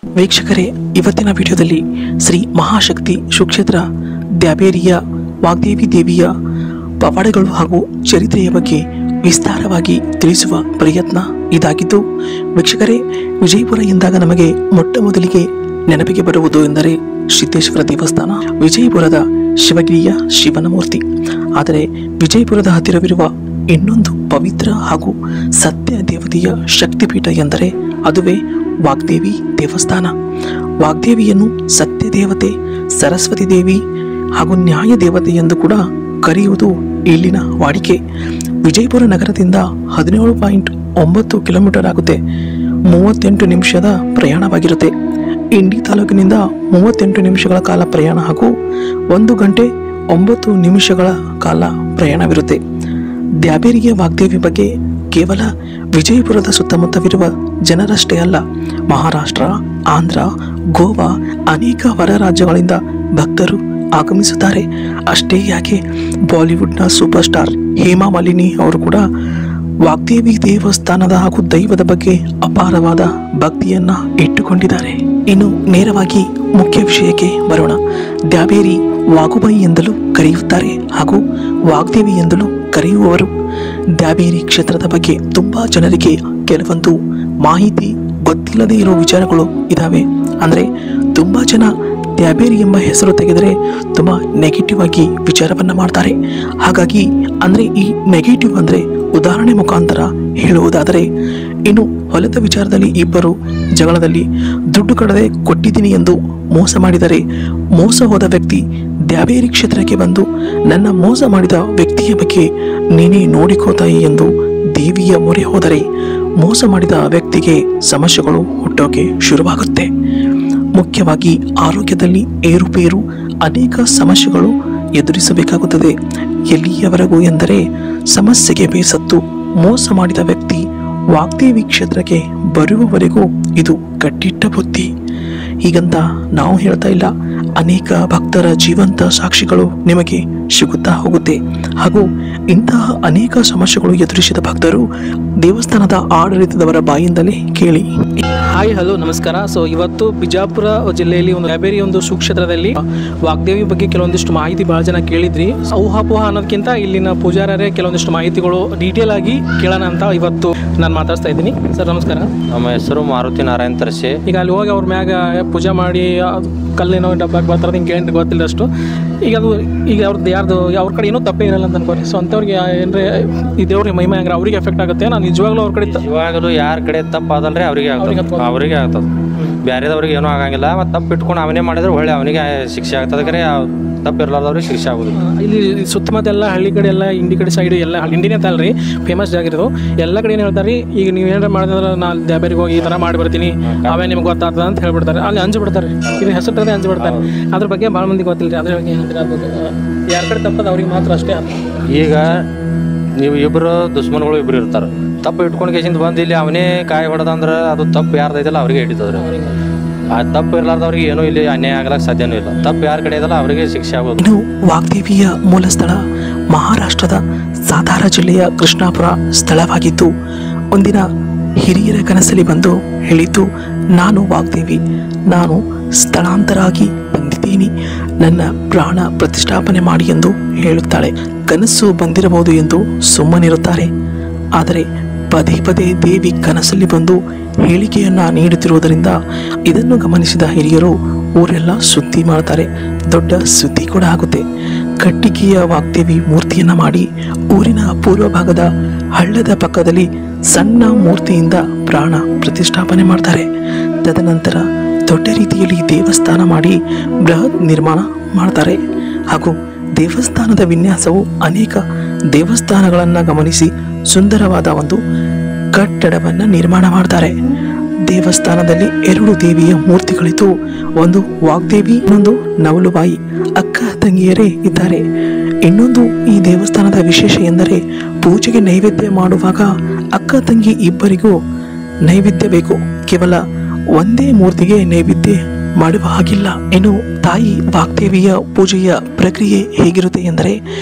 ವೀಕ್ಷಕರೇ, ಇವತ್ತಿನ ವಿಡಿಯೋದಲ್ಲಿ ಶ್ರೀ ಮಹಾಶಕ್ತಿ ಸುಕ್ಷೇತ್ರ ದ್ಯಾಬೇರಿಯ ವಾಗ್ದೇವಿ ದೇವಿಯ ಪವಾಡಗಳು ಹಾಗೂ ಚರಿತ್ರೆಯ ಬಗ್ಗೆ ವಿಸ್ತಾರವಾಗಿ ತಿಳಿಸುವ ಪ್ರಯತ್ನ ಇದಾಗಿದ್ದು, ವೀಕ್ಷಕರೇ, ವಿಜಯಪುರ ಎಂದಾಗ ನಮಗೆ ಮೊಟ್ಟ ಮೊದಲಿಗೆ ನೆನಪಿಗೆ ಬರುವುದು ಎಂದರೆ ಸಿದ್ದೇಶ್ವರ ದೇವಸ್ಥಾನ, ವಿಜಯಪುರದ ಶಿವಗಿರಿಯ ಶಿವನ ಮೂರ್ತಿ. ಆದರೆ ವಿಜಯಪುರದ ಹತ್ತಿರವಿರುವ ಇನ್ನೊಂದು ಪವಿತ್ರ ಹಾಗೂ ಸತ್ಯ ದೇವತೆಯ ಶಕ್ತಿಪೀಠ ಎಂದರೆ ಅದುವೇ ವಾಗ್ದೇವಿ ದೇವಸ್ಥಾನ. ವಾಗ್ದೇವಿಯನ್ನು ಸತ್ಯ ದೇವತೆ, ಸರಸ್ವತಿ ದೇವಿ ಹಾಗೂ ನ್ಯಾಯ ದೇವತೆ ಎಂದು ಕೂಡ ಕರೆಯುವುದು ಇಲ್ಲಿನ ವಾಡಿಕೆ. ವಿಜಯಪುರ ನಗರದಿಂದ 17.9 ಕಿಲೋಮೀಟರ್ ಆಗುತ್ತೆ. 38 ನಿಮಿಷದ ಪ್ರಯಾಣವಾಗಿರುತ್ತೆ. ಇಂಡಿ ತಾಲೂಕಿನಿಂದ 38 ನಿಮಿಷಗಳ ಕಾಲ ಪ್ರಯಾಣ ಹಾಗೂ 1 ಗಂಟೆ 9 ನಿಮಿಷಗಳ ಕಾಲ ಪ್ರಯಾಣವಿರುತ್ತೆ. ದ್ಯಾಬೇರಿಯ ವಾಗ್ದೇವಿ ಬಗ್ಗೆ ಕೇವಲ ವಿಜಯಪುರದ ಸುತ್ತಮುತ್ತವಿರುವ ಜನರಷ್ಟೇ ಅಲ್ಲ, ಮಹಾರಾಷ್ಟ್ರ, ಆಂಧ್ರ, ಗೋವಾ ಅನೇಕ ಹೊರ ರಾಜ್ಯಗಳಿಂದ ಭಕ್ತರು ಆಗಮಿಸುತ್ತಾರೆ. ಅಷ್ಟೇ ಯಾಕೆ, ಬಾಲಿವುಡ್ನ ಸೂಪರ್ ಸ್ಟಾರ್ ಹೇಮಾ ಮಾಲಿನಿ ಅವರು ಕೂಡ ವಾಗ್ದೇವಿ ದೇವಸ್ಥಾನದ ಹಾಗೂ ದೈವದ ಬಗ್ಗೆ ಅಪಾರವಾದ ಭಕ್ತಿಯನ್ನ ಇಟ್ಟುಕೊಂಡಿದ್ದಾರೆ. ಇನ್ನು ನೇರವಾಗಿ ಮುಖ್ಯ ವಿಷಯಕ್ಕೆ ಬರೋಣ. ದ್ಯಾಬೇರಿ ವಾಗುಬಾಯಿ ಎಂದಲೂ ಕರೆಯುತ್ತಾರೆ ಹಾಗೂ ವಾಗ್ದೇವಿ ಎಂದಲೂ ಕರೆಯುವವರು. ದ್ಯಾಬೇರಿ ಕ್ಷೇತ್ರದ ಬಗ್ಗೆ ತುಂಬಾ ಜನರಿಗೆ ಕೆಲವೊಂದು ಮಾಹಿತಿ ಗೊತ್ತಿಲ್ಲದೆ ಇರೋ ವಿಚಾರಗಳು ಇದಾವೆ. ಅಂದರೆ ತುಂಬಾ ಜನ ದ್ಯಾಬೇರಿ ಎಂಬ ಹೆಸರು ತೆಗೆದರೆ ತುಂಬಾ ನೆಗೆಟಿವ್ ಆಗಿ ವಿಚಾರವನ್ನ ಮಾಡ್ತಾರೆ. ಹಾಗಾಗಿ ಅಂದರೆ ಈ ನೆಗೆಟಿವ್ ಅಂದರೆ ಉದಾಹರಣೆ ಮುಖಾಂತರ ಹೇಳುವುದಾದರೆ, ಇನ್ನು ಹೊಲದ ವಿಚಾರದಲ್ಲಿ ಇಬ್ಬರು ಜಗಳದಲ್ಲಿ ದುಡ್ಡು ಕಡದೆ ಕೊಟ್ಟಿದ್ದೀನಿ ಎಂದು ಮೋಸ ಮಾಡಿದರೆ, ಮೋಸ ಹೋದ ವ್ಯಕ್ತಿ ದ್ಯಾಬೇರಿ ಕ್ಷೇತ್ರಕ್ಕೆ ಬಂದು ನನ್ನ ಮೋಸ ಮಾಡಿದ ವ್ಯಕ್ತಿಯ ಬಗ್ಗೆ ನೀನೇ ನೋಡಿಕೋತಾಯಿ ಎಂದು ದೇವಿಯ ಮೊರೆ ಹೋದರೆ ಮೋಸ ಮಾಡಿದ ವ್ಯಕ್ತಿಗೆ ಸಮಸ್ಯೆಗಳು ಹುಟ್ಟೋಕೆ ಶುರುವಾಗುತ್ತೆ. ಮುಖ್ಯವಾಗಿ ಆರೋಗ್ಯದಲ್ಲಿ ಏರುಪೇರು, ಅನೇಕ ಸಮಸ್ಯೆಗಳು ಎದುರಿಸಬೇಕಾಗುತ್ತದೆ. ಎಲ್ಲಿಯವರೆಗೂ ಎಂದರೆ ಸಮಸ್ಯೆಗೆ ಬೇಸತ್ತು ಮೋಸ ಮಾಡಿದ ವ್ಯಕ್ತಿ ವಾಗ್ದೇವಿ ಕ್ಷೇತ್ರಕ್ಕೆ ಬರುವವರೆಗೂ ಇದು ಕಟ್ಟಿಟ್ಟ ಬುತ್ತಿ. ಹೀಗಂತ ನಾವು ಹೇಳ್ತಾ ಇಲ್ಲ, ಅನೇಕ ಭಕ್ತರ ಜೀವಂತ ಸಾಕ್ಷಿಗಳು ನಿಮಗೆ ಸಿಗುತ್ತಾ ಹೋಗುತ್ತೆ. ಹಾಗೂ ಇಂತಹ ಅನೇಕ ಸಮಸ್ಯೆಗಳು ಎದುರಿಸಿದ ಭಕ್ತರು ದೇವಸ್ಥಾನದ ಆಡಳಿತದವರ ಬಾಯಿಂದಲೇ ಕೇಳಿ. ಹಾಯ್, ಹಲೋ, ನಮಸ್ಕಾರ. ಸೊ ಇವತ್ತು ಬಿಜಾಪುರ ಜಿಲ್ಲೆಯಲ್ಲಿ ಒಂದು ದ್ಯಾಬೇರಿ ಒಂದು ಸುಕ್ಷೇತ್ರದಲ್ಲಿ ವಾಗ್ದೇವಿ ಬಗ್ಗೆ ಕೆಲವೊಂದಿಷ್ಟು ಮಾಹಿತಿ ಬಹಳ ಜನ ಕೇಳಿದ್ರಿ. ಊಹಾಪೋಹ ಅನ್ನೋದಕ್ಕಿಂತ ಇಲ್ಲಿನ ಪೂಜಾರರೇ ಕೆಲವೊಂದಿಷ್ಟು ಮಾಹಿತಿಗಳು ಡೀಟೇಲ್ ಆಗಿ ಕೇಳೋಣ ಅಂತ ಇವತ್ತು ನಾನು ಮಾತಾಡ್ತಾ ಇದ್ದೀನಿ. ಸರ್ ನಮಸ್ಕಾರ. ನಮ್ಮ ಹೆಸರು ಮಾರುತಿ ನಾರಾಯಣ್ ತರ್ಸಿ. ಈಗ ಅಲ್ಲಿ ಹೋಗಿ ಅವ್ರ ಮ್ಯಾಗ ಪೂಜೆ ಮಾಡಿ ಕಲ್ಲೇನೋ ಡಬ್ಬಾಗಿ ಬರ್ತಾರೆ, ಹಿಂಗೆ ಕೇಳಿ ಗೊತ್ತಿಲ್ಲ ಅಷ್ಟು. ಈಗ ಅದು ಈಗ ಅವ್ರದ್ದು ಯಾರ್ದು ಅವ್ರ ಕಡೆ ಏನೂ ತಪ್ಪೇ ಇರಲ್ಲ ಅಂತ ಅನ್ಕೋರಿ. ಸೊ ಅಂಥವ್ರಿಗೆ ಏನಂದ್ರೆ ಈ ದೇವ್ರಿಗೆ ಮಹಿಮೆ ಹಂಗ್ರೆ ಅವ್ರಿಗೆ ಎಫೆಕ್ಟ್ ಆಗುತ್ತೆ. ನಾನು ನಿಜವಾಗ್ಲೂ ಅವ್ರ ಕಡೆ ಇವಾಗಲೂ ಯಾರ ಕಡೆ ತಪ್ಪು ಅದಲ್ರಿ ಅವ್ರಿಗೆ ಆಗ್ತದೆ. ಬೇರೆದವ್ರಿಗೆ ಏನೂ ಆಗಂಗಿಲ್ಲ. ಮತ್ತು ತಪ್ಪು ಇಟ್ಕೊಂಡು ಅವನೇ ಮಾಡಿದ್ರೆ ಒಳ್ಳೆ ಅವನಿಗೆ ಶಿಕ್ಷೆ ಆಗ್ತದೆ. ಕರೆ ತಪ್ಪು ಇರಲಾರ್ದವ್ರಿಗೆ ಶಿಕ್ಷೆ ಆಗೋದು. ಇಲ್ಲಿ ಸುತ್ತಮುತ್ತ ಎಲ್ಲ ಹಳ್ಳಿ ಕಡೆ ಎಲ್ಲ ಇಂಡಿ ಕಡೆ ಸೈಡ್ ಎಲ್ಲ ಇಂಡಿನೇ ತಲ್ರಿ ಫೇಮಸ್ ಆಗಿರೋದು. ಎಲ್ಲ ಕಡೆ ಏನು ಹೇಳ್ತಾರೆ, ಈಗ ನೀವು ಏನಾರ ಮಾಡಿದ್ರೆ ನಾನು ದ್ಯಾಬೇರಿಗೆ ಹೋಗಿ ಈ ಥರ ಮಾಡಿ ಬರ್ತೀನಿ, ಅವೇ ನಿಮ್ಗೆ ಗೊತ್ತಾಗ್ತದೆ ಅಂತ ಹೇಳ್ಬಿಡ್ತಾರೆ. ಅಲ್ಲಿ ಅಂಜು ಬಿಡ್ತಾರೆ, ಇದು ಹೆಸರು ತರದೇ ಅಂಜು ಬಿಡ್ತಾರೆ. ಅದ್ರ ಬಗ್ಗೆ ಭಾಳ ಮಂದಿ ಗೊತ್ತಿಲ್ಲ. ಅದ್ರ ಬಗ್ಗೆ ಏನಂದ್ರೆ ಅದು ಯಾರ ಕಡೆ ತಪ್ಪದ ಅವ್ರಿಗೆ ಮಾತ್ರ ಅಷ್ಟೇ. ಈಗ ನೀವು ಇಬ್ಬರು ದುಶ್ಮನ್ಗಳು ಇಬ್ಬರು ಇರ್ತಾರೆ. ತಪ್ಪು ಇಟ್ಕೊಂಡು ಕೇಸಿಂದ ಬಂದು ಇಲ್ಲಿ ಅವನೇ ಕಾಯಿ ಹೊಡೆದಂದ್ರೆ ಅದು ತಪ್ಪು ಯಾರ್ದೈತಲ್ಲ ಅವ್ರಿಗೆ ಹಿಡಿತದ್ರಿ. ಆ ತಪ್ಪು ಇರಲಾರ್ದವ್ರಿಗೆ ಏನೂ ಇಲ್ಲಿ ಅನ್ಯಾಯ ಆಗಲಿಕ್ಕೆ ಸಾಧ್ಯನೂ ಇಲ್ಲ. ತಪ್ಪು ಯಾರ ಕಡೆ ಇದಲ್ಲ ಅವರಿಗೆ ಶಿಕ್ಷೆ ಆಗೋದು. ಇನ್ನು ವಾಗ್ದೇವಿಯ ಮೂಲ ಸ್ಥಳ ಮಹಾರಾಷ್ಟ್ರದ ಸಾತಾರಾ ಜಿಲ್ಲೆಯ ಕೃಷ್ಣಾಪುರ ಸ್ಥಳವಾಗಿದ್ದು, ಒಂದಿನ ಹಿರಿಯರ ಕನಸಲ್ಲಿ ಬಂದು ಹೇಳಿದ್ದು, ನಾನು ವಾಗ್ದೇವಿ, ನಾನು ಸ್ಥಳಾಂತರಾಗಿ ಬಂದಿದ್ದೀನಿ, ನನ್ನ ಪ್ರಾಣ ಪ್ರತಿಷ್ಠಾಪನೆ ಮಾಡಿ ಎಂದು ಹೇಳುತ್ತಾಳೆ. ಕನಸು ಬಂದಿರಬಹುದು ಎಂದು ಸುಮ್ಮನಿರುತ್ತಾರೆ. ಆದರೆ ಪದೇ ಪದೇ ದೇವಿ ಕನಸಲ್ಲಿ ಬಂದು ಹೇಳಿಕೆಯನ್ನ ನೀಡುತ್ತಿರುವುದರಿಂದ ಇದನ್ನು ಗಮನಿಸಿದ ಹಿರಿಯರು ಊರೆಲ್ಲ ಸುದ್ದಿ ಮಾಡ್ತಾರೆ. ದೊಡ್ಡ ಸುದ್ದಿ ಕೂಡ ಆಗುತ್ತೆ. ಕಟ್ಟಿಗೆಯ ವಾಗ್ದೇವಿ ಮೂರ್ತಿಯನ್ನ ಮಾಡಿ ಊರಿನ ಪೂರ್ವ ಭಾಗದ ಹಳ್ಳದ ಪಕ್ಕದಲ್ಲಿ ಸಣ್ಣ ಮೂರ್ತಿಯಿಂದ ಪ್ರಾಣ ಪ್ರತಿಷ್ಠಾಪನೆ ಮಾಡ್ತಾರೆ. ತದನಂತರ ದೊಡ್ಡ ರೀತಿಯಲ್ಲಿ ದೇವಸ್ಥಾನ ಮಾಡಿ ಬೃಹತ್ ನಿರ್ಮಾಣ ಮಾಡ್ತಾರೆ. ಹಾಗೂ ದೇವಸ್ಥಾನದ ವಿನ್ಯಾಸವು ಅನೇಕ ದೇವಸ್ಥಾನಗಳನ್ನು ಗಮನಿಸಿ ಸುಂದರವಾದ ಒಂದು ಕಟ್ಟಡವನ್ನು ನಿರ್ಮಾಣ ಮಾಡ್ತಾರೆ. ದೇವಸ್ಥಾನದಲ್ಲಿ 2 ದೇವಿಯ ಮೂರ್ತಿಗಳಿದ್ದು, ಒಂದು ವಾಗ್ದೇವಿ, ಇನ್ನೊಂದು ನವಲುಬಾಯಿ, ಅಕ್ಕ ತಂಗಿಯರೇ ಇದ್ದಾರೆ. ಇನ್ನೊಂದು ಈ ದೇವಸ್ಥಾನದ ವಿಶೇಷ ಎಂದರೆ ಪೂಜೆಗೆ ನೈವೇದ್ಯ ಮಾಡುವಾಗ ಅಕ್ಕ ತಂಗಿ ಇಬ್ಬರಿಗೂ ನೈವೇದ್ಯ ಬೇಕು. ಕೇವಲ ಒಂದೇ ಮೂರ್ತಿಗೆ ನೈವೇದ್ಯ ಮಾಡುವ ಹಾಗಿಲ್ಲ. ಇನ್ನು ತಾಯಿ ವಾಗ್ದೇವಿಯ ಪೂಜೆಯ ಪ್ರಕ್ರಿಯೆ ಹೇಗಿರುತ್ತೆ ಎಂದರೆ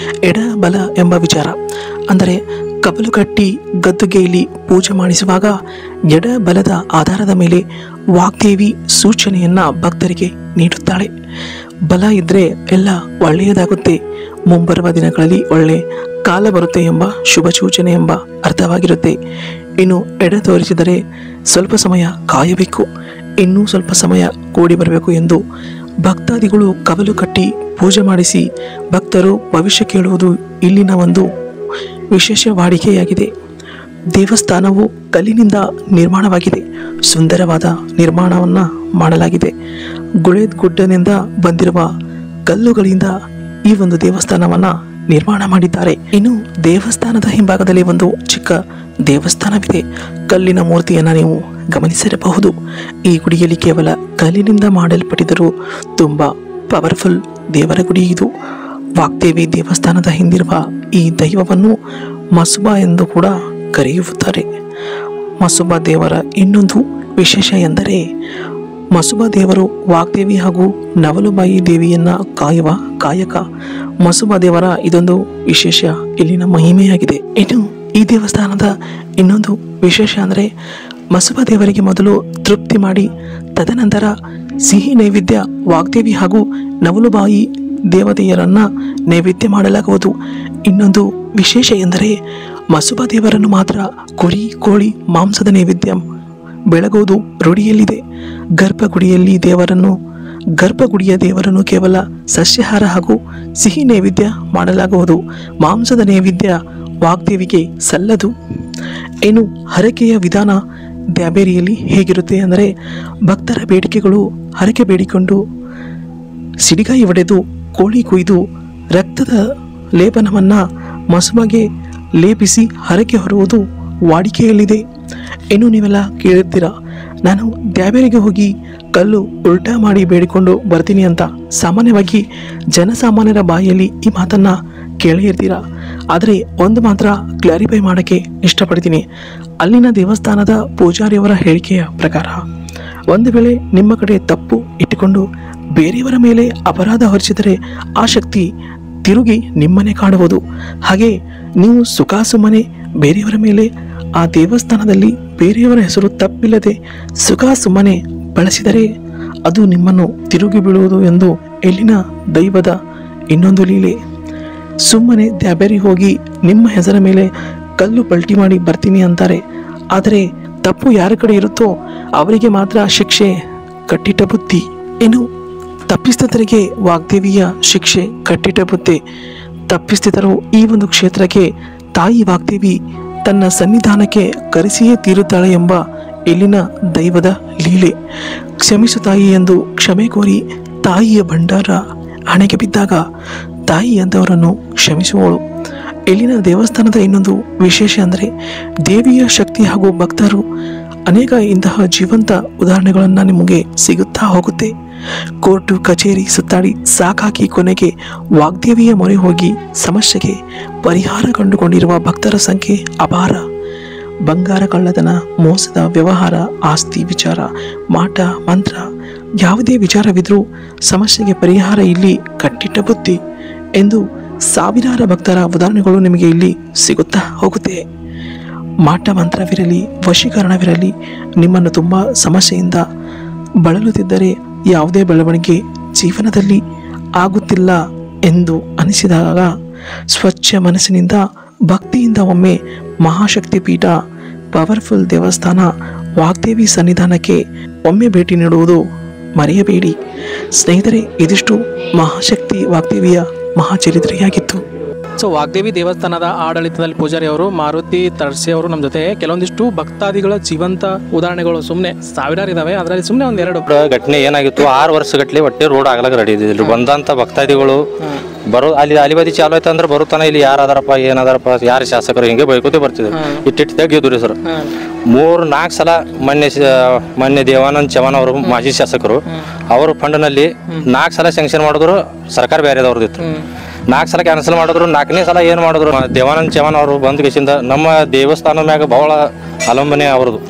ಎಡ ಬಲ ಎಂಬ ವಿಚಾರ. ಅಂದರೆ ಕವಲು ಕಟ್ಟಿ ಗದ್ದುಗೆಯಲ್ಲಿ ಪೂಜೆ ಮಾಡಿಸುವಾಗ ಎಡ ಬಲದ ಆಧಾರದ ಮೇಲೆ ವಾಗ್ದೇವಿ ಸೂಚನೆಯನ್ನ ಭಕ್ತರಿಗೆ ನೀಡುತ್ತಾಳೆ. ಬಲ ಇದ್ರೆ ಎಲ್ಲ ಒಳ್ಳೆಯದಾಗುತ್ತೆ, ಮುಂಬರುವ ದಿನಗಳಲ್ಲಿ ಒಳ್ಳೆ ಕಾಲ ಬರುತ್ತೆ ಎಂಬ ಶುಭ ಸೂಚನೆ ಎಂಬ ಅರ್ಥವಾಗಿರುತ್ತೆ. ಇನ್ನು ಎಡ ತೋರಿಸಿದರೆ ಸ್ವಲ್ಪ ಸಮಯ ಕಾಯಬೇಕು, ಇನ್ನೂ ಸ್ವಲ್ಪ ಸಮಯ ಕೂಡಿ ಬರಬೇಕು ಎಂದು ಭಕ್ತಾದಿಗಳು ಕವಲು ಕಟ್ಟಿ ಪೂಜೆ ಮಾಡಿಸಿ ಭಕ್ತರು ಭವಿಷ್ಯ ಕೇಳುವುದು ಇಲ್ಲಿನ ಒಂದು ವಿಶೇಷ ವಾಡಿಕೆಯಾಗಿದೆ. ದೇವಸ್ಥಾನವು ಕಲ್ಲಿನಿಂದ ನಿರ್ಮಾಣವಾಗಿದೆ. ಸುಂದರವಾದ ನಿರ್ಮಾಣವನ್ನು ಮಾಡಲಾಗಿದೆ. ಗುಡ್ಡದಿಂದ ಬಂದಿರುವ ಕಲ್ಲುಗಳಿಂದ ಈ ಒಂದು ದೇವಸ್ಥಾನವನ್ನು ನಿರ್ಮಾಣ ಮಾಡಿದ್ದಾರೆ. ಇನ್ನು ದೇವಸ್ಥಾನದ ಹಿಂಭಾಗದಲ್ಲಿ ಒಂದು ಚಿಕ್ಕ ದೇವಸ್ಥಾನವಿದೆ. ಕಲ್ಲಿನ ಮೂರ್ತಿಯನ್ನು ನೀವು ಗಮನಿಸಿರಬಹುದು. ಈ ಗುಡಿಯಲ್ಲಿ ಕೇವಲ ಕಲ್ಲಿನಿಂದ ಮಾಡಲ್ಪಟ್ಟಿದ್ದರೂ ತುಂಬ ಪವರ್ಫುಲ್ ದೇವರ ಗುಡಿ ಇದು. ವಾಗ್ದೇವಿ ದೇವಸ್ಥಾನದ ಹಿಂದಿರುವ ಈ ದೈವವನ್ನು ಮಸುಬಾ ಎಂದು ಕೂಡ ಕರೆಯುತ್ತಾರೆ. ಮಸುಬಾ ದೇವರ ಇನ್ನೊಂದು ವಿಶೇಷ ಎಂದರೆ ಮಸುಬಾ ದೇವರು ವಾಗ್ದೇವಿ ಹಾಗೂ ನವಲುಬಾಯಿ ದೇವಿಯನ್ನ ಕಾಯುವ ಕಾಯಕ. ಮಸುಬಾ ದೇವರ ಇದೊಂದು ವಿಶೇಷ ಇಲ್ಲಿನ ಮಹಿಮೆಯಾಗಿದೆ. ಇನ್ನು ಈ ದೇವಸ್ಥಾನದ ಇನ್ನೊಂದು ವಿಶೇಷ ಅಂದರೆ ಮಸುಬಾ ದೇವರಿಗೆ ಮೊದಲು ತೃಪ್ತಿ ಮಾಡಿ ತದನಂತರ ಸಿಹಿ ನೈವೇದ್ಯ ವಾಗ್ದೇವಿ ಹಾಗೂ ನವಲುಬಾಯಿ ದೇವತೆಯರನ್ನ ನೈವೇದ್ಯ ಮಾಡಲಾಗುವುದು. ಇನ್ನೊಂದು ವಿಶೇಷ ಎಂದರೆ ಮಸುಬಾ ದೇವರನ್ನು ಮಾತ್ರ ಕುರಿ ಕೋಳಿ ಮಾಂಸದ ನೈವೇದ್ಯ ಬೆಳಗುವುದು ರೂಢಿಯಲ್ಲಿದೆ. ಗರ್ಭಗುಡಿಯ ದೇವರನ್ನು ಕೇವಲ ಸಸ್ಯಾಹಾರ ಹಾಗೂ ಸಿಹಿ ನೈವೇದ್ಯ ಮಾಡಲಾಗುವುದು. ಮಾಂಸದ ನೈವೇದ್ಯ ವಾಗ್ದೇವಿಗೆ ಸಲ್ಲದು. ಇನ್ನು ಹರಕೆಯ ವಿಧಾನ ದ್ಯಾಬೇರಿಯಲ್ಲಿ ಹೇಗಿರುತ್ತೆ ಅಂದರೆ ಭಕ್ತರ ಬೇಡಿಕೆಗಳು ಹರಕೆ ಬೇಡಿಕೊಂಡು ಸಿಡಿಗಾಯಿ ಒಡೆದು ಕೋಳಿ ಕೊಯ್ದು ರಕ್ತದ ಲೇಪನವನ್ನು ಮಸುಬಾಗೆ ಲೇಪಿಸಿ ಹರಕೆ ಹೊರುವುದು ವಾಡಿಕೆಯಲ್ಲಿದೆ. ಇನ್ನು ನೀವೆಲ್ಲ ಕೇಳಿರ್ತೀರ, ನಾನು ದ್ಯಾಬೇರಿಗೆ ಹೋಗಿ ಕಲ್ಲು ಉಲ್ಟಾ ಮಾಡಿ ಬೇಡಿಕೊಂಡು ಬರ್ತೀನಿ ಅಂತ. ಸಾಮಾನ್ಯವಾಗಿ ಜನಸಾಮಾನ್ಯರ ಬಾಯಲ್ಲಿ ಈ ಮಾತನ್ನು ಕೇಳಿರ್ತೀರ. ಆದರೆ ಒಂದು ಮಾತ್ರ ಕ್ಲಾರಿಫೈ ಮಾಡೋಕ್ಕೆ ಇಷ್ಟಪಡ್ತೀನಿ. ಅಲ್ಲಿನ ದೇವಸ್ಥಾನದ ಪೂಜಾರಿಯವರ ಹೇಳಿಕೆಯ ಪ್ರಕಾರ ಒಂದು ವೇಳೆ ನಿಮ್ಮ ಕಡೆ ತಪ್ಪು ಇಟ್ಟುಕೊಂಡು ಬೇರೆಯವರ ಮೇಲೆ ಅಪರಾಧ ಹೊರಿಸಿದರೆ ಆ ಶಕ್ತಿ ತಿರುಗಿ ನಿಮ್ಮನೆ ಕಾಡುವುದು. ಹಾಗೆ ನೀವು ಸುಖಾಸುಮ್ಮನೆ ಬೇರೆಯವರ ಮೇಲೆ ಆ ದೇವಸ್ಥಾನದಲ್ಲಿ ಬೇರೆಯವರ ಹೆಸರು ತಪ್ಪಿಲ್ಲದೆ ಸುಖಾಸುಮ್ಮನೆ ಬಳಸಿದರೆ ಅದು ನಿಮ್ಮನ್ನು ತಿರುಗಿ ಬೀಳುವುದು ಎಂದು ಇಲ್ಲಿನ ದೈವದ ಇನ್ನೊಂದು ಲೀಲೆ. ಸುಮ್ಮನೆ ದ್ಯಾಬೇರಿ ಹೋಗಿ ನಿಮ್ಮ ಹೆಸರ ಮೇಲೆ ಕಲ್ಲು ಪಲ್ಟಿ ಮಾಡಿ ಬರ್ತೀನಿ ಅಂತಾರೆ. ಆದರೆ ತಪ್ಪು ಯಾರ ಕಡೆ ಇರುತ್ತೋ ಅವರಿಗೆ ಮಾತ್ರ ಶಿಕ್ಷೆ ಕಟ್ಟಿಟ್ಟ ಬುತ್ತಿ. ಇನ್ನು ತಪ್ಪಿಸ್ಥರಿಗೆ ವಾಗ್ದೇವಿಯ ಶಿಕ್ಷೆ ಕಟ್ಟಿಟ್ಟ ಬುತ್ತಿ. ತಪ್ಪಿಸ್ಥಿತರು ಈ ಒಂದು ಕ್ಷೇತ್ರಕ್ಕೆ ತಾಯಿ ವಾಗ್ದೇವಿ ತನ್ನ ಸನ್ನಿಧಾನಕ್ಕೆ ಕರೆಸಿಯೇ ತೀರುತ್ತಾಳೆ ಎಂಬ ಇಲ್ಲಿನ ದೈವದ ಲೀಲೆ. ಕ್ಷಮಿಸು ತಾಯಿ ಎಂದು ಕ್ಷಮೆ ಕೋರಿ ತಾಯಿಯ ಭಂಡಾರ ಹಣೆಗೆ ಬಿದ್ದಾಗ ತಾಯಿ ಎಂದವರನ್ನು ಕ್ಷಮಿಸುವವಳು. ಇಲ್ಲಿನ ದೇವಸ್ಥಾನದ ಇನ್ನೊಂದು ವಿಶೇಷ ಅಂದರೆ ದೇವಿಯ ಶಕ್ತಿ ಹಾಗೂ ಭಕ್ತರು ಅನೇಕ ಇಂತಹ ಜೀವಂತ ಉದಾಹರಣೆಗಳನ್ನು ನಿಮಗೆ ಸಿಗುತ್ತಾ ಹೋಗುತ್ತೆ. ಕೋರ್ಟು ಕಚೇರಿ ಸುತ್ತಾಡಿ ಸಾಕಾಗಿ ಕೊನೆಗೆ ವಾಗ್ದೇವಿಯ ಮೊರೆ ಹೋಗಿ ಸಮಸ್ಯೆಗೆ ಪರಿಹಾರ ಕಂಡುಕೊಂಡಿರುವ ಭಕ್ತರ ಸಂಖ್ಯೆ ಅಪಾರ. ಬಂಗಾರ ಕಳ್ಳತನ, ಮೋಸದ ವ್ಯವಹಾರ, ಆಸ್ತಿ ವಿಚಾರ, ಮಾಟ ಮಂತ್ರ ಯಾವುದೇ ವಿಚಾರವಿದ್ರೂ ಸಮಸ್ಯೆಗೆ ಪರಿಹಾರ ಇಲ್ಲಿ ಕಟ್ಟಿಟ್ಟ ಬುತ್ತಿ ಎಂದು ಸಾವಿರಾರು ಭಕ್ತರ ಉದಾಹರಣೆಗಳು ನಿಮಗೆ ಇಲ್ಲಿ ಸಿಗುತ್ತಾ ಹೋಗುತ್ತೆ. ಮಾಟ ಮಂತ್ರವಿರಲಿ, ವಶೀಕರಣವಿರಲಿ, ನಿಮ್ಮನ್ನು ತುಂಬ ಸಮಸ್ಯೆಯಿಂದ ಬಳಲುತ್ತಿದ್ದರೆ ಯಾವುದೇ ಬೆಳವಣಿಗೆ ಜೀವನದಲ್ಲಿ ಆಗುತ್ತಿಲ್ಲ ಎಂದು ಅನಿಸಿದಾಗ ಸ್ವಚ್ಛ ಮನಸ್ಸಿನಿಂದ ಭಕ್ತಿಯಿಂದ ಒಮ್ಮೆ ಮಹಾಶಕ್ತಿ ಪೀಠ ಪವರ್ಫುಲ್ ದೇವಸ್ಥಾನ ವಾಗ್ದೇವಿ ಸನ್ನಿಧಾನಕ್ಕೆ ಒಮ್ಮೆ ಭೇಟಿ ನೀಡುವುದು ಮರೆಯಬೇಡಿ ಸ್ನೇಹಿತರೆ. ಇದಿಷ್ಟು ಮಹಾಶಕ್ತಿ ವಾಗ್ದೇವಿಯ ಮಹಾಚರಿತ್ರೆಯಾಗಿತ್ತು. ಸೊ ವಾಗ್ದೇವಿ ದೇವಸ್ಥಾನದ ಆಡಳಿತದಲ್ಲಿ ಪೂಜಾರಿ ಅವರು ಮಾರುತಿ ತರ್ಸಿ ಅವರು ನಮ್ಮ ಜೊತೆ ಕೆಲವೊಂದಿಷ್ಟು ಭಕ್ತಾದಿಗಳ ಜೀವಂತ ಉದಾಹರಣೆಗಳು ಸುಮ್ಮನೆ ಸಾವಿರಾರು ಇದಾವೆ. ಅದರಲ್ಲಿ ಸುಮ್ಮನೆ ಒಂದೆರಡು ಘಟನೆ ಏನಾಗಿತ್ತು, 6 ವರ್ಷಗಟ್ಲೆ ಒಟ್ಟೆ ರೋಡ್ ಆಗ್ಲಾಗ ರೆಡಿ ಇದ್ದಿಲ್ಲ. ಬಂದಂತ ಭಕ್ತಾದಿಗಳು ಬರೋ ಅಲ್ಲಿ ಅಲಿಬದಿ ಚಾಲು ಆಯ್ತು ಅಂದ್ರೆ ಬರುತ್ತಾನ ಇಲ್ಲಿ ಯಾರು ಅದಾರಪ್ಪ ಏನದಾರಪ್ಪ ಯಾರು ಶಾಸಕರು ಹಿಂಗೆ ಬೈಕೋತೆ ಬರ್ತಿದ್ರು. ಇಟ್ಟಿಟ್ಟಾಗ ಗೆದ್ದುರಿ ಸರ್ 3-4 ಸಲ ಮೊನ್ನೆ ದೇವಾನಂದ್ ಚವಾನ್ ಅವರು ಮಾಜಿ ಶಾಸಕರು ಅವ್ರ ಫಂಡ್ನಲ್ಲಿ 4 ಸಲ ಸ್ಯಾಂಕ್ಷನ್ ಮಾಡಿದ್ರು. ಸರ್ಕಾರ ಬೇರೆದವ್ರದಿತ್ತು. 4 ಸಲ ಕ್ಯಾನ್ಸಲ್ ಮಾಡಿದ್ರು. 4ನೇ ಸಲ ಏನು ಮಾಡಿದ್ರು, ದೇವಾನಂದ್ ಚವಾನ್ ಅವರು ಬಂದ್ ಕೇಸಿಂದ ನಮ್ಮ ದೇವಸ್ಥಾನ ಮ್ಯಾಗ ಬಹಳ ಅವಲಂಬನೆ ಅವ್ರದ್ದು.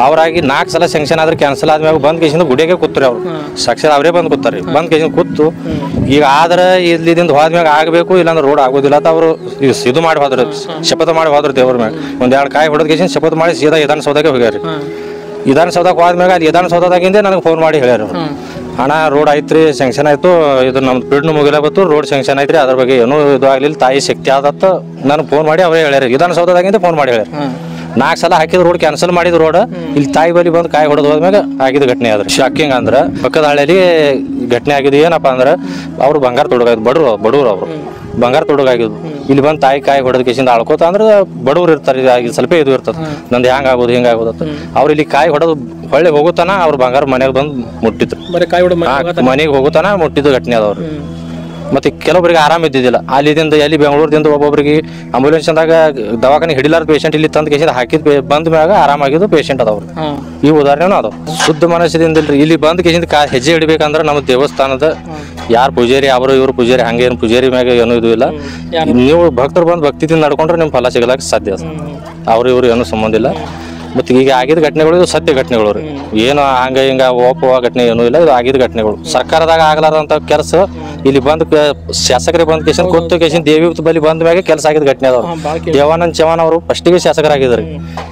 ಅವರಾಗಿ 4 ಸಲ ಸ್ಯಾಂಕ್ಷನ್ ಆದ್ರೆ ಕ್ಯಾನ್ಸಲ್ ಆದ್ಮ್ಯಾಗ ಬಂದ್ ಕೇಸಿಂದ ಗುಡಿಗೆ ಕೂತ್ರಿ ಅವ್ರು. ಸಾಕ್ಷಾತ್ ಅವರೇ ಬಂದ್ ಕೂತಾರಿ. ಬಂದ್ ಕೇಸಿಂದ ಕೂತು ಈಗ ಆದ್ರೆ ಇಲ್ಲಿಂದ ಹೋದ್ಮ್ಯಾಗ ಆಗಬೇಕು, ಇಲ್ಲಾಂದ್ರೆ ರೋಡ್ ಆಗೋದಿಲ್ಲ ಅಂತ ಅವರು ಇದು ಮಾಡಿ ಹೋದ್ರು, ಶಪಥ ಮಾಡಿ ಹೋದ್ರು ದೇವ್ರ ಮ್ಯಾಗ. 1-2 ಕಾಯಿ ಹೊಡೆದ ಕೇಸಿಂದ ಶಪಥ ಮಾಡಿ ಸೀದಾ ವಿಧಾನಸೌಧಕ್ಕೆ ಹೋಗ್ಯಾರಿ. ವಿಧಾನಸೌಧಕ್ಕೆ ಹೋದ್ಮ್ಯಾಗ ಅಲ್ಲಿ ವಿಧಾನಸೌಧದಾಗಿಂದ ನನಗೆ ಫೋನ್ ಮಾಡಿ ಹೇಳ್ಯಾರ, ಅಣ್ಣ ರೋಡ್ ಐತ್ರಿ, ಸ್ಯಾಂಕ್ಷನ್ ಆಯ್ತು, ಇದು ನಮ್ದು ಪಿಡ್ನು ಮುಗಿಲ ಬತ್ತು, ರೋಡ್ ಸ್ಯಾಂಕ್ಷನ್ ಐತ್ರಿ, ಅದ್ರ ಬಗ್ಗೆ ಏನೂ ಇದು ಆಗ್ಲಿಲ್ಲ, ತಾಯಿ ಶಕ್ತಿ ಆದತ್ತ ನನಗೆ ಫೋನ್ ಮಾಡಿ ಅವರೇ ಹೇಳ್ಯಾರ. ವಿಧಾನಸೌಧದಾಗಿಂದ ಫೋನ್ ಮಾಡಿ ಹೇಳ್ಯಾರ. 4 ಸಲ ಹಾಕಿದ ರೋಡ್ ಕ್ಯಾನ್ಸಲ್ ಮಾಡಿದ ರೋಡ್ ಇಲ್ಲಿ ತಾಯಿ ಬಲಿ ಬಂದು ಕಾಯಿ ಹೊಡೆದು ಹೋದ್ಮ್ಯಾಗ ಆಗಿದ ಘಟನೆ ಆದ್ರೆ ಶಾಕಿಂಗ್. ಅಂದ್ರೆ ಪಕ್ಕದ ಹಳ್ಳಿಯಲ್ಲಿ ಘಟನೆ ಆಗಿದ್ದು ಏನಪ್ಪಾ ಅಂದ್ರೆ ಅವ್ರು ಬಂಗಾರ ತೊಡಗಾಯ್ತು, ಬಡವ್ರು ಅವರು ಬಂಗಾರ ತೊಡಗಾಗಿದ್ದು. ಇಲ್ಲಿ ಬಂದು ತಾಯಿ ಕಾಯಿ ಹೊಡೆದ ಕೇಸಿಂದ ಆಳ್ಕೋತ ಅಂದ್ರೆ ಬಡವ್ರು ಇರ್ತಾರೆ, ಸ್ವಲ್ಪ ಇದು ಇರ್ತದೆ, ನಂದು ಹೆಂಗಾಗೋದು ಹಿಂಗಾಗೋದತ್ತ. ಅವ್ರು ಇಲ್ಲಿ ಕಾಯಿ ಹೊಡೆದು ಹೊಳ್ಳಿ ಹೋಗುತ್ತಾನ ಅವ್ರು ಬಂಗಾರ ಮನೆಗೆ ಬಂದು ಮುಟ್ಟಿದ್ರು, ಮನೆಗೆ ಹೋಗುತ್ತಾನ ಮುಟ್ಟಿದ್ದು ಘಟನೆ ಅದವ್ರು. ಮತ್ತೆ ಕೆಲವೊಬ್ಬರಿಗೆ ಆರಾಮ ಇದ್ದಿದ್ದಿಲ್ಲ, ಅಲ್ಲಿದಿಂದ ಎಲ್ಲಿ ಬೆಂಗಳೂರಿಂದ ಒಬ್ಬೊಬ್ಬರಿಗೆ ಆಂಬುಲೆನ್ಸ್ ಅಂದಾಗ ದವಾಖಾನೆ ಹಿಡಿಲಾರ ಪೇಷಂಟ್ ಇಲ್ಲಿ ತಂದ ಕೇಸಿಂದ ಹಾಕಿದ್ ಬಂದ ಮ್ಯಾಗ ಆರಾಮಾಗಿದ್ದು ಪೇಷಂಟ್ ಅದಾವ್ರು. ಈ ಉದಾಹರಣೆನೂ ಅದಾವ. ಶುದ್ಧ ಮನಸ್ಸಿನಿಂದ ಇಲ್ಲಿ ಬಂದ ಕೇಸಿಂದ ಹೆಜ್ಜೆ ಇಡಬೇಕಂದ್ರೆ ನಮ್ಮ ದೇವಸ್ಥಾನದ ಯಾರು ಪೂಜಾರಿ ಅವರು ಇವರು ಪೂಜಾರಿ ಹಂಗೇನು ಪೂಜಾರಿ ಮ್ಯಾಗ ಏನೂ ಇದು ಇಲ್ಲ. ನೀವು ಭಕ್ತರು ಬಂದು ಭಕ್ತಿದಿಂದ ನಡ್ಕೊಂಡ್ರೆ ನಿಮ್ ಫಲ ಸಿಗಲಾಕ ಸಾಧ್ಯ ಅದ. ಅವ್ರು ಇವ್ರು ಏನೂ ಸಂಬಂಧ ಇಲ್ಲ. ಮತ್ತೆ ಈಗ ಆಗಿದ ಘಟನೆಗಳು ಇದು ಸತ್ಯ ಘಟನೆಗಳು ರೀ, ಏನು ಹಂಗ ಹಿಂಗ ಓಪುವ ಘಟನೆ ಏನೂ ಇಲ್ಲ. ಇದು ಆಗಿದ ಘಟನೆಗಳು ಸರ್ಕಾರದಾಗ ಆಗ್ಲಾರಂತ ಕೆಲಸ ಇಲ್ಲಿ ಬಂದ್ ಶಾಸಕರಿಗೆ ಬಂದ್ ಕೇಸಿಂದ ಕೂತು ಕೇಸಿಂದ ದೇವಿ ಬಲಿ ಬಂದ ಮ್ಯಾಗ ಕೆಲಸ ಆಗಿದ ಘಟನೆ ಅದಾವ. ದೇವಾನಂದ್ ಚವಾನ್ ಅವರು ಫಸ್ಟಿಗೆ ಶಾಸಕರಾಗಿದ್ರಿ.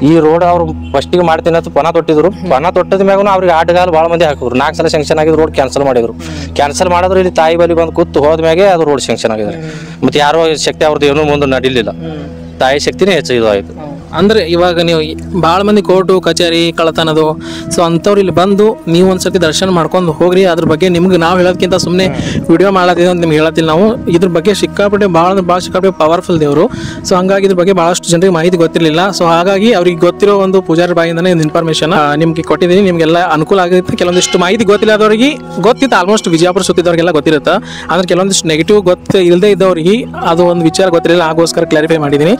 ಈ ರೋಡ್ ಅವ್ರು ಫಸ್ಟಿಗೆ ಮಾಡ್ತೀನಿ ಅಂತ ಪಣ ತೊಟ್ಟಿದ್ರು. ಪಣ ತೊಟ್ಟದ ಮ್ಯಾಗ ಅವ್ರಿಗೆ ಆಟಗಾಲ ಭಾಳ ಮಂದಿ ಹಾಕಿದ್ರು. 4 ಸಲ ಸ್ಯಾಂಕ್ಷನ್ ಆಗಿದ್ ರೋಡ್ ಕ್ಯಾನ್ಸಲ್ ಮಾಡಿದ್ರು. ಕ್ಯಾನ್ಸಲ್ ಮಾಡಿದ್ರು ಇಲ್ಲಿ ತಾಯಿ ಬಲಿ ಬಂದು ಕೂತು ಹೋದ್ಮ್ಯಾಗೆ ಅದು ರೋಡ್ ಸ್ಯಾಂಕ್ಷನ್ ಆಗಿದೆ. ಮತ್ತೆ ಯಾರೋ ಶಕ್ತಿ ಅವ್ರದ್ದು ಏನೂ ಮುಂದೆ ನಡಿಲಿಲ್ಲ, ತಾಯಿ ಶಕ್ತಿನೇ ಹೆಚ್ಚು ಇದು ಆಯ್ತು. ಅಂದ್ರೆ ಇವಾಗ ನೀವು ಭಾಳ ಮಂದಿ ಕೋರ್ಟು ಕಚೇರಿ ಕಳತನದು, ಸೊ ಅಂಥವ್ರು ಇಲ್ಲಿ ಬಂದು ನೀವು ಒಂದ್ಸತಿ ದರ್ಶನ ಮಾಡ್ಕೊಂಡು ಹೋಗ್ರಿ. ಅದ್ರ ಬಗ್ಗೆ ನಿಮ್ಗೆ ನಾವು ಹೇಳೋದಕ್ಕಿಂತ ಸುಮ್ಮನೆ ವಿಡಿಯೋ ಮಾಡೋದಿದೆ ಅಂತ ನಿಮ್ಗೆ ಹೇಳತ್ತಿಲ್ಲ ನಾವು. ಇದ್ರ ಬಗ್ಗೆ ಸಿಕ್ಕಾಪಟ್ಟೆ ಭಾಳ ಸಿಕ್ಕಾಪಟ್ಟೆ ಪವರ್ಫುಲ್ ದೇವರು. ಸೊ ಹಂಗಾಗಿ ಇದ್ರ ಬಗ್ಗೆ ಭಾಳಷ್ಟು ಜನರಿಗೆ ಮಾಹಿತಿ ಗೊತ್ತಿರಲಿಲ್ಲ. ಸೊ ಹಾಗಾಗಿ ಅವ್ರಿಗೆ ಗೊತ್ತಿರೋ ಒಂದು ಪೂಜಾರಿ ಬಾಯಿಂದನೇ ಇನ್ಫಾರ್ಮೇಷನ್ ನಿಮ್ಗೆ ಕೊಟ್ಟಿದ್ದೀನಿ. ನಿಮಗೆಲ್ಲ ಅನುಕೂಲ ಆಗುತ್ತೆ. ಕೆಲವೊಂದಿಷ್ಟು ಮಾಹಿತಿ ಗೊತ್ತಿಲ್ಲದವ್ರಿಗೆ ಗೊತ್ತಿತ್ತು, ಆಲ್ಮೋಸ್ಟ್ ವಿಜಯಪುರ ಸುತ್ತಿದವ್ರಿಗೆಲ್ಲ ಗೊತ್ತಿರುತ್ತೆ. ಅಂದ್ರೆ ಕೆಲವೊಂದಿಷ್ಟು ನೆಗೆಟಿವ್ ಇಲ್ಲದೆ ಇದ್ದವ್ರಿಗೆ ಅದು ಒಂದು ವಿಚಾರ ಗೊತ್ತಿರಲಿಲ್ಲ, ಆಗೋಸ್ಕರ ಕ್ಲಾರಿಫೈ ಮಾಡಿದ್ದೀನಿ.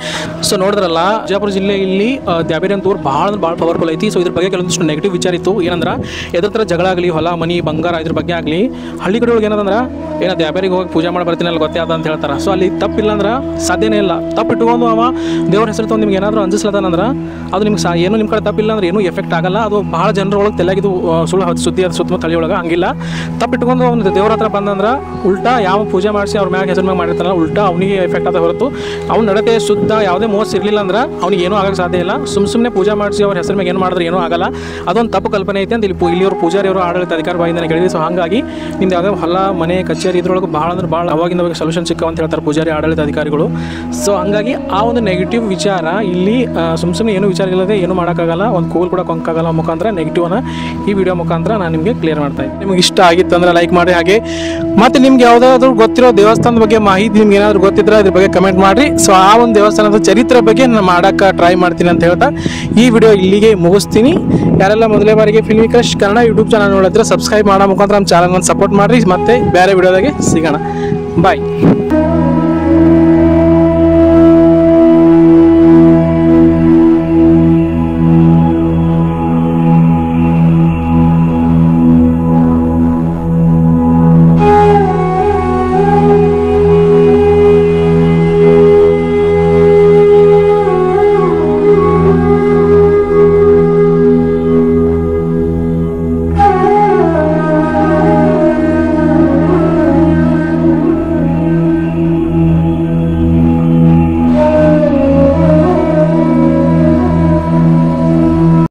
ಸೊ ನೋಡಿದ್ರಲ್ಲ, ವಿಜಯಪುರ ಜಿಲ್ಲೆ ಇಲ್ಲಿ ದ್ಯಾಬೇರಿ ಅಂತ ಊರು ಭಾಳ ಪವರ್ಫುಲ್ ಐತಿ. ಸೊ ಇದ್ರ ಬಗ್ಗೆ ಕೆಲವೊಂದಿಷ್ಟು ನೆಗೆಟಿವ್ ವಿಚಾರ ಇತ್ತು. ಏನಂದ್ರೆ ಎದ್ರ ಥರ ಜಗಳ ಆಗಲಿ, ಹೊಲ ಮನಿ ಬಂಗಾರ ಇದ್ರ ಬಗ್ಗೆ ಆಗಲಿ, ಹಳ್ಳಿ ಕಡೆಯೊಳಗೆ ಏನಂದ್ರೆ ಏನೋ ದ್ಯಾಬೇರಿಗೆ ಹೋಗಿ ಪೂಜೆ ಮಾಡಿ ಬರ್ತೀನಿ ಅಲ್ಲಿ ಗೊತ್ತೇ ಅದ ಅಂತ ಹೇಳ್ತಾರೆ. ಸೊ ಅಲ್ಲಿ ತಪ್ಪಿಲ್ಲ ಅಂದ್ರೆ ಸಾಧ್ಯನೇ ಇಲ್ಲ. ತಪ್ಪು ಇಟ್ಕೊಂಡು ಅವ ದೇವ್ರ ಹೆಸರು ತೊಗೊಂಡು ನಿಮ್ಗೆ ಏನಾದರೂ ಅಂಜಿಸ್ಲತ್ತಂದ್ರೆ ಅದು ನಿಮ್ಗೆ ಏನು ನಿಮ್ಮ ಕಡೆ ತಪ್ಪಿಲ್ಲ ಅಂದ್ರೆ ಏನೂ ಎಫೆಕ್ಟ್ ಆಗಲ್ಲ. ಅದು ಭಾಳ ಜನರೊಳಗೆ ತೆಲಾಗಿದ್ದು ಸುಳ್ಳು ಸುದ್ದಿ ಅದು ಸುತ್ತಮುತ್ತ ಹಳ್ಳಿಯೊಳಗೆ ಹಂಗಿಲ್ಲ. ತಪ್ಪು ಇಟ್ಕೊಂಡು ಅವ್ನು ದೇವ್ರ ಹತ್ರ ಬಂದಂದ್ರೆ ಉಲ್ಟಾ ಯಾವ ಪೂಜೆ ಮಾಡಿಸಿ ಅವ್ರ ಮ್ಯಾಗ ಹೆಸರು ಮ್ಯಾಗ ಮಾಡಿರ್ತಾರಲ್ಲ ಉಲ್ಟಾ ಅವನಿಗೆ ಎಫೆಕ್ಟ್ ಆದ ಹೊರತು ಅವ್ನ ನಡತೆ ಶುದ್ಧ ಯಾವುದೇ ಮೋಸ ಇರಲಿಲ್ಲ ಅಂದ್ರೆ ಅವ್ನಿಗೆ ಏನೂ ಆಗಕ್ಕೆ ಸಾಧ್ಯ ಇಲ್ಲ. ಸುಮ್ಮನೆ ಪೂಜೆ ಮಾಡಿಸಿ ಅವ್ರ ಹೆಸರು ಮ್ಯಾಗ ಏನು ಮಾಡಿದ್ರೆ ಏನೂ ಆಗಲ್ಲ. ಅದೊಂದು ತಪ್ಪು ಕಲ್ಪನೆ ಐತೆ ಅಂತ ಇಲ್ಲಿಯವರು ಪೂಜಾರಿಯವರು ಆಡಳಿತ ಅಧಿಕಾರ ಬಾಯಿಂದ ಕೇಳಿದ್ವಿ. ಸೊ ಹಾಗಾಗಿ ನಿಮ್ದು ಯಾವುದೇ ಹೊಲ ಮನೆ ಕಚೇರಿ ಇದ್ರೊಳಗೆ ಭಾಳ ಅಂದ್ರೆ ಭಾಳ ಅವಾಗಿಂದ ಸೊಲ್ಯೂಷನ್ ಸಿಕ್ಕ ಅಂತ ಹೇಳ್ತಾರೆ ಪೂಜಾರಿ ಆಡಳಿತ ಅಧಿಕಾರಿಗಳು. ಸೊ ಹಂಗಾಗಿ ಆ ಒಂದು ನೆಗೆಟಿವ್ ವಿಚಾರ ಇಲ್ಲಿ ಸುಮ್ಮನೆ ಏನೂ ವಿಚಾರ ಇಲ್ಲದೆ ಏನೂ ಮಾಡೋಕ್ಕಾಗಲ್ಲ, ಒಂದು ಕೂಲ್ ಕೂಡ ಕೊಂಕಾಗಲ್ಲ ಮುಖಾಂತರ ನೆಗೆಟಿವ್ನ ಈ ವಿಡಿಯೋ ಮುಖಾಂತರ ನಾನು ನಿಮಗೆ ಕ್ಲಿಯರ್ ಮಾಡ್ತಾ ಇದ್ದೀನಿ. ನಿಮ್ಗೆ ಇಷ್ಟ ಆಗಿತ್ತು ಅಂದ್ರೆ ಲೈಕ್ ಮಾಡಿ. ಹಾಗೆ ಮತ್ತೆ ನಿಮ್ಗೆ ಯಾವುದಾದ್ರೂ ಗೊತ್ತಿರೋ ದೇವಸ್ಥಾನದ ಬಗ್ಗೆ ಮಾಹಿತಿ ನಿಮ್ಗೆ ಏನಾದರೂ ಗೊತ್ತಿದ್ರೆ ಅದ್ರ ಬಗ್ಗೆ ಕಮೆಂಟ್ ಮಾಡಿರಿ. ಸೊ ಆ ಒಂದು ದೇವಸ್ಥಾನದ ಚರಿತ್ರೆ ಬಗ್ಗೆ ನಾನು ಮಾಡೋಕ್ಕೆ ಟ್ರೈ ಮಾಡ್ತೀನಿ ಅಂತ ಹೇಳ್ತಾ ಈ ವಿಡಿಯೋ ಇಲ್ಲಿಗೆ ಮುಗಿಸ್ತೀನಿ. ಯಾರೆಲ್ಲ ಮೊದಲೇ ಬಾರಿಗೆ filmy crush Kannada YouTube channel ನೋಡಿದ್ರೆ ಸಬ್ಸ್ಕ್ರೈಬ್ ಮಾಡೋ ಮುಖಾಂತರ ನಮ್ಮ ಚಾನಲ್ನ ಸಪೋರ್ಟ್ ಮಾಡಿರಿ. ಮತ್ತೆ ಬೇರೆ ವಿಡಿಯೋದಾಗೆ ಸಿಗೋಣ. ಬಾಯ್.